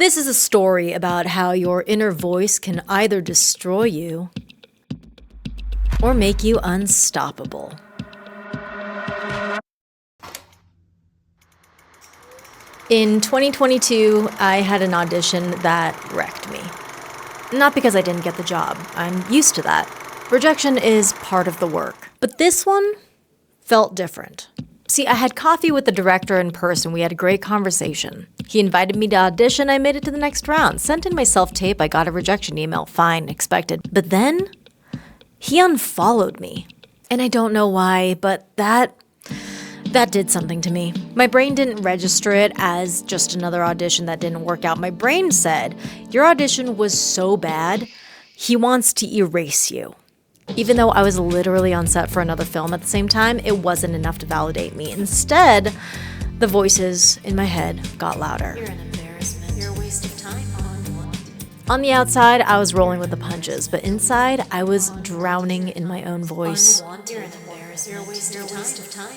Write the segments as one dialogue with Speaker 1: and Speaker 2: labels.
Speaker 1: This is a story about how your inner voice can either destroy you or make you unstoppable. In 2022, I had an audition that wrecked me. Not because I didn't get the job. I'm used to that. Rejection is part of the work. But this one felt different. See, I had coffee with the director in person. We had a great conversation. He invited me to audition. I made it to the next round. Sent in my self-tape. I got a rejection email. Fine, expected. But then he unfollowed me. And I don't know why, but that did something to me. My brain didn't register it as just another audition that didn't work out. My brain said, your audition was so bad, he wants to erase you. Even though I was literally on set for another film at the same time, it wasn't enough to validate me. Instead, the voices in my head got louder.
Speaker 2: You're an embarrassment. You're a waste of time.
Speaker 1: On the outside, I was rolling with the punches, but inside, I was drowning in my own voice.
Speaker 2: Unwanted. You're an embarrassment. You're a waste of time.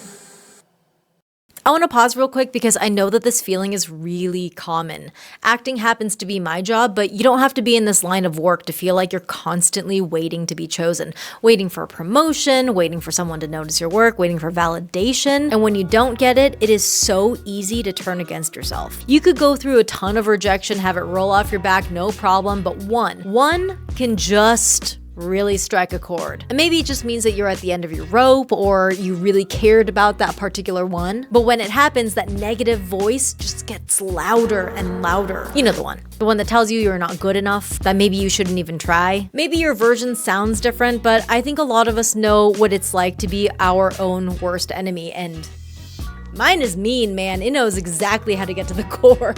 Speaker 1: I want to pause real quick because I know that this feeling is really common. Acting happens to be my job, but you don't have to be in this line of work to feel like you're constantly waiting to be chosen, waiting for a promotion, waiting for someone to notice your work, waiting for validation. And when you don't get it, it is so easy to turn against yourself. You could go through a ton of rejection, have it roll off your back, no problem, but one can just really strike a chord. And maybe it just means that you're at the end of your rope or you really cared about that particular one. But when it happens, that negative voice just gets louder and louder. You know the one that tells you you're not good enough, that maybe you shouldn't even try. Maybe your version sounds different, but I think a lot of us know what it's like to be our own worst enemy. And mine is mean, man. It knows exactly how to get to the core.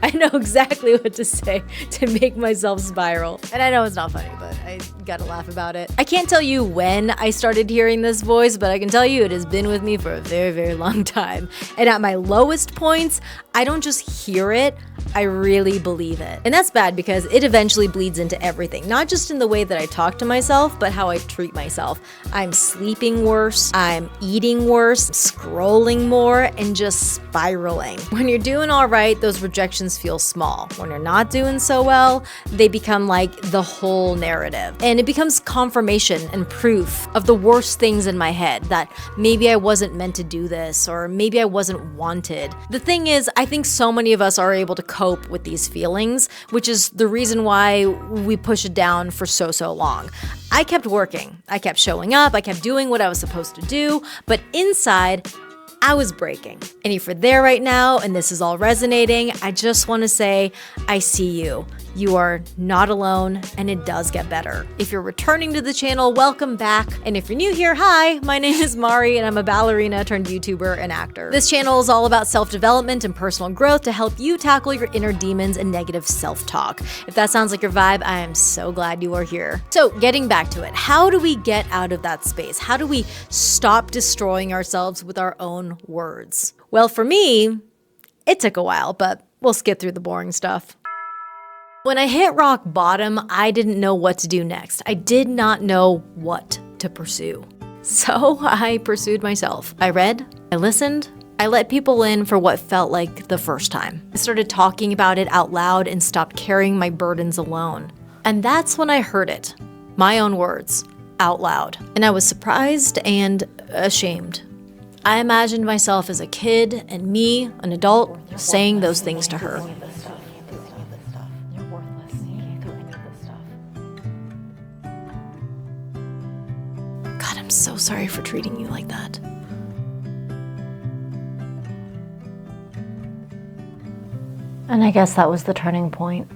Speaker 1: I know exactly what to say to make myself spiral. And I know it's not funny, but I gotta laugh about it. I can't tell you when I started hearing this voice, but I can tell you it has been with me for a very, very long time. And at my lowest points, I don't just hear it, I really believe it. And that's bad because it eventually bleeds into everything, not just in the way that I talk to myself, but how I treat myself. I'm sleeping worse, I'm eating worse, scrolling more, and just spiraling. When you're doing all right, those rejections feel small. When you're not doing so well, they become like the whole narrative. And it becomes confirmation and proof of the worst things in my head, that maybe I wasn't meant to do this, or maybe I wasn't wanted. The thing is, I think so many of us are able to cope with these feelings, which is the reason why we push it down for so long. I kept working. I kept showing up. I kept doing what I was supposed to do, but inside, I was breaking. And if you're there right now and this is all resonating, I just want to say, I see you. You are not alone, and it does get better. If you're returning to the channel, welcome back. And if you're new here, hi, my name is Mari, and I'm a ballerina turned YouTuber and actor. This channel is all about self-development and personal growth to help you tackle your inner demons and negative self-talk. If that sounds like your vibe, I am so glad you are here. So getting back to it, how do we get out of that space? How do we stop destroying ourselves with our own words? Well, for me, it took a while, but we'll skip through the boring stuff. When I hit rock bottom, I didn't know what to do next. I did not know what to pursue. So I pursued myself. I read, I listened, I let people in for what felt like the first time. I started talking about it out loud and stopped carrying my burdens alone. And that's when I heard it, my own words, out loud. And I was surprised and ashamed. I imagined myself as a kid and me, an adult, saying those things to her. God, I'm so sorry for treating you like that.
Speaker 3: And I guess that was the turning point.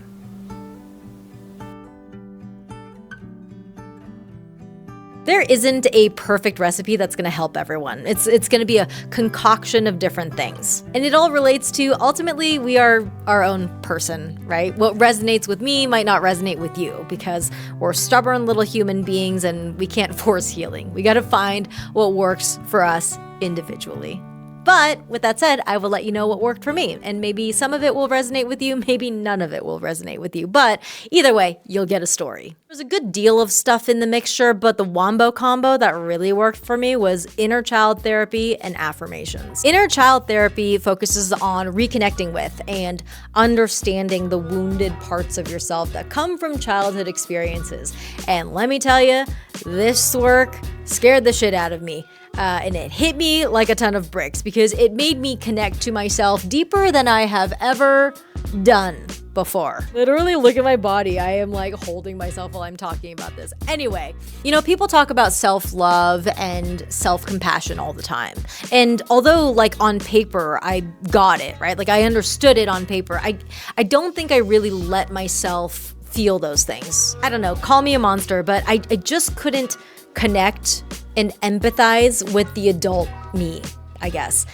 Speaker 1: There isn't a perfect recipe that's gonna help everyone. It's gonna be a concoction of different things. And it all relates to, ultimately, we are our own person, right? What resonates with me might not resonate with you because we're stubborn little human beings and we can't force healing. We gotta find what works for us individually. But with that said, I will let you know what worked for me. And maybe some of it will resonate with you, maybe none of it will resonate with you. But either way, you'll get a story. There's a good deal of stuff in the mixture, but the wombo combo that really worked for me was inner child therapy and affirmations. Inner child therapy focuses on reconnecting with and understanding the wounded parts of yourself that come from childhood experiences. And let me tell you, this work scared the shit out of me. And it hit me like a ton of bricks because it made me connect to myself deeper than I have ever done before. Literally, look at my body. I am like holding myself while I'm talking about this. Anyway, people talk about self-love and self-compassion all the time. And although like on paper, I got it, right? Like I understood it on paper. I don't think I really let myself feel those things. I don't know, call me a monster, but I just couldn't connect and empathize with the adult me, I guess.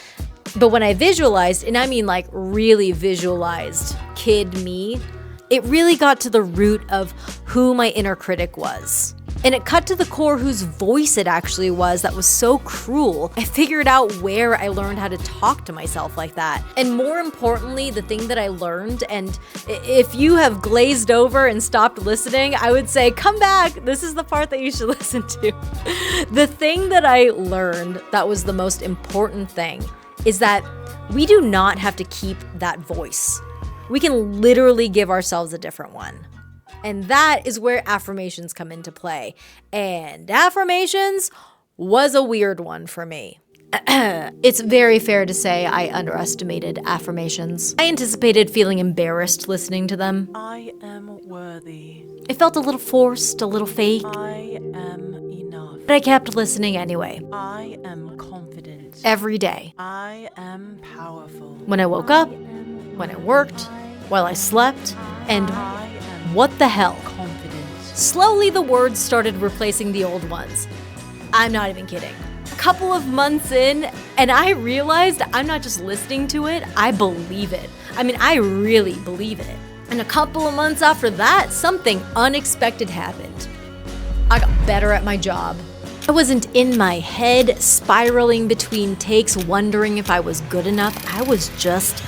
Speaker 1: But when I visualized, and I mean like really visualized kid me, it really got to the root of who my inner critic was. And it cut to the core whose voice it actually was that was so cruel. I figured out where I learned how to talk to myself like that. And more importantly, the thing that I learned, and if you have glazed over and stopped listening, I would say, come back. This is the part that you should listen to. The thing that I learned that was the most important thing is that we do not have to keep that voice. We can literally give ourselves a different one. And that is where affirmations come into play. And affirmations was a weird one for me. It's very fair to say I underestimated affirmations. I anticipated feeling embarrassed listening to them.
Speaker 4: I am worthy.
Speaker 1: It felt a little forced, a little fake.
Speaker 4: I am enough.
Speaker 1: But I kept listening anyway.
Speaker 4: I am confident.
Speaker 1: Every day.
Speaker 4: I am powerful.
Speaker 1: When I woke up, when I worked, while I slept, and
Speaker 4: I am
Speaker 1: what the hell?
Speaker 4: confident.
Speaker 1: Slowly the words started replacing the old ones. I'm not even kidding. A couple of months in, and I realized I'm not just listening to it, I believe it. I mean, I really believe it. And a couple of months after that, something unexpected happened. I got better at my job. I wasn't in my head spiraling between takes, wondering if I was good enough. I was just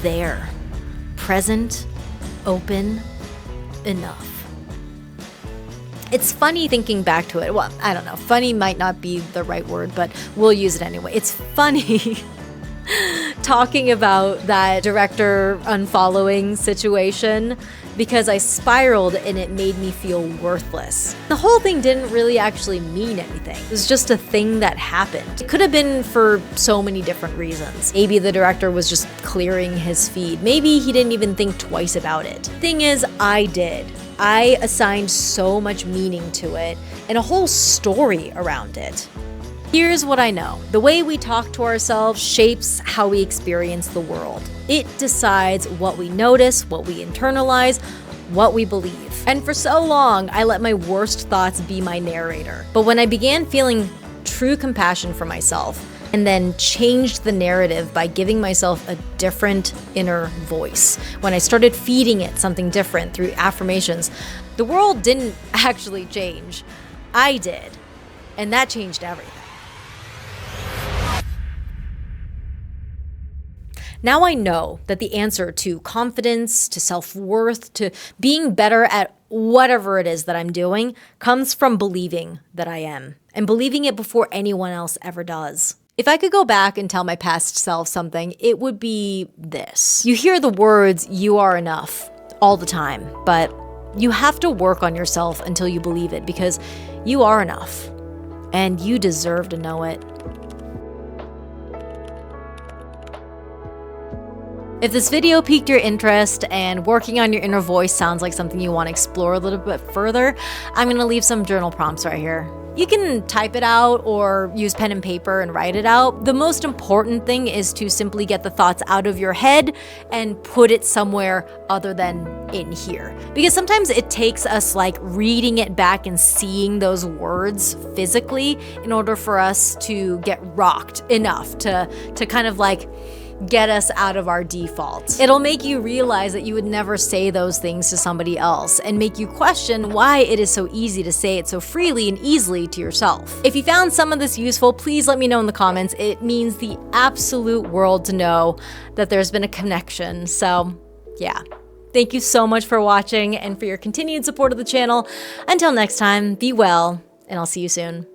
Speaker 1: there. Present, open, enough. It's funny thinking back to it. Well, I don't know. Funny might not be the right word, but we'll use it anyway. It's funny talking about that director unfollowing situation because I spiraled and it made me feel worthless. The whole thing didn't really actually mean anything. It was just a thing that happened. It could have been for so many different reasons. Maybe the director was just clearing his feed. Maybe he didn't even think twice about it. Thing is, I did. I assigned so much meaning to it and a whole story around it. Here's what I know. The way we talk to ourselves shapes how we experience the world. It decides what we notice, what we internalize, what we believe. And for so long, I let my worst thoughts be my narrator. But when I began feeling true compassion for myself, and then changed the narrative by giving myself a different inner voice, when I started feeding it something different through affirmations, the world didn't actually change. I did. And that changed everything. Now I know that the answer to confidence, to self-worth, to being better at whatever it is that I'm doing comes from believing that I am, and believing it before anyone else ever does. If I could go back and tell my past self something, it would be this. You hear the words, "you are enough," all the time, but you have to work on yourself until you believe it, because you are enough, and you deserve to know it. If this video piqued your interest and working on your inner voice sounds like something you want to explore a little bit further, I'm going to leave some journal prompts right here. You can type it out or use pen and paper and write it out. The most important thing is to simply get the thoughts out of your head and put it somewhere other than in here. Because sometimes it takes us like reading it back and seeing those words physically in order for us to get rocked enough to kind of like get us out of our default. It'll make you realize that you would never say those things to somebody else and make you question why it is so easy to say it so freely and easily to yourself. If you found some of this useful, please let me know in the comments. It means the absolute world to know that there's been a connection. So yeah. Thank you so much for watching and for your continued support of the channel. Until next time, be well, and I'll see you soon.